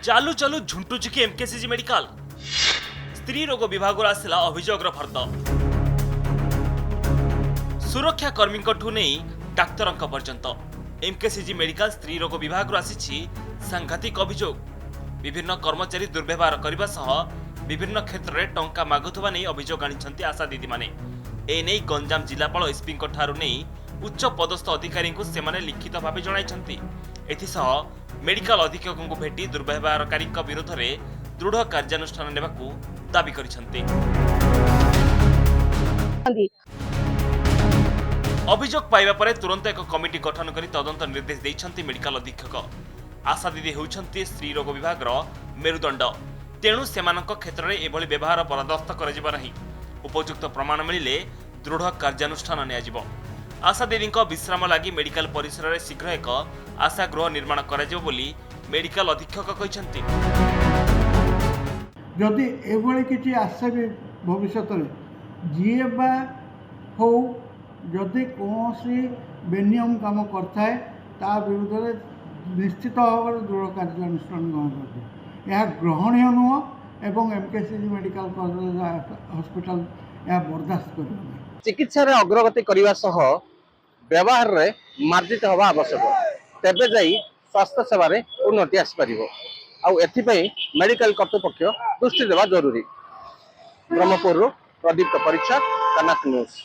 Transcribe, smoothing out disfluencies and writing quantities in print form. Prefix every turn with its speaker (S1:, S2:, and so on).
S1: चालू चालू झुंटुची की एमकेसीजी मेडिकल स्त्री रोग विभाग आसला अभियोगर फर्द सुरक्षा कर्मी नहीं डाक्तर पर्यंत एमकेसीजी मेडिकल स्त्री रोग विभाग आसी सांघातिक अभियोग विभिन्न कर्मचारी दुर्व्यवहार करने सह विभिन्न क्षेत्र में टंका मागुवा नहीं अभियोग आनी आशा दीदी माने एने गंजाम जिलापाल एसपी नहीं उच्च पदस्थ अधिकारी को सेमाने लिखित भाव जणाइछन्ति एथिसह मेडिकल अधीक्षक को भेटी दुर्व्यवहारकारी विरोध में दृढ़ कार्यानुष्ठान नेबाकू दाबी करिछन्ति। अभियोग पाइबा परे तुरंत एक कमिटी गठन कर तदंत निर्देश देइछन्ति मेडिकल अधीक्षक। आशा दीदी होउछन्ति स्त्री रोग विभाग मेरुदंड तेणु सेमानक क्षेत्र में एभली व्यवहार बरदास्त कराजिबा नहीं उपयुक्त प्रमाण मिलिले दृढ़ कार्यानुष्ठान नियाजिबो। आशा दीदी विश्राम लगी मेडिकल परिसर में शीघ्र एक आशा गृह निर्माण कराजिबो बोली मेडिकल अधीक्षक कहिसन्ति।
S2: जदि एभली किछि आसे भविष्य में जीए बा हो जदि कौन बेनियम काम करता है ता विरुद्ध में निश्चित भाव में दृढ़ कार्यानुष्ठान ग्रहण करते यह ग्रहणीय नुह एवं एमकेसीजी मेडिकल कॉलेज हॉस्पिटल यह बर्दाश्त कर
S3: चिकित्सा अग्रगति करने सह व्यवहार रे मार्जित हवा आवश्यक तेबे जाई स्वास्थ्य सेवा रे उन्नति आसपार आउ मेडिकल कर्तृपक्ष दृष्टि देवा जरूरी। ब्रह्मपुर प्रदीप्त परीक्षा कनक न्यूज।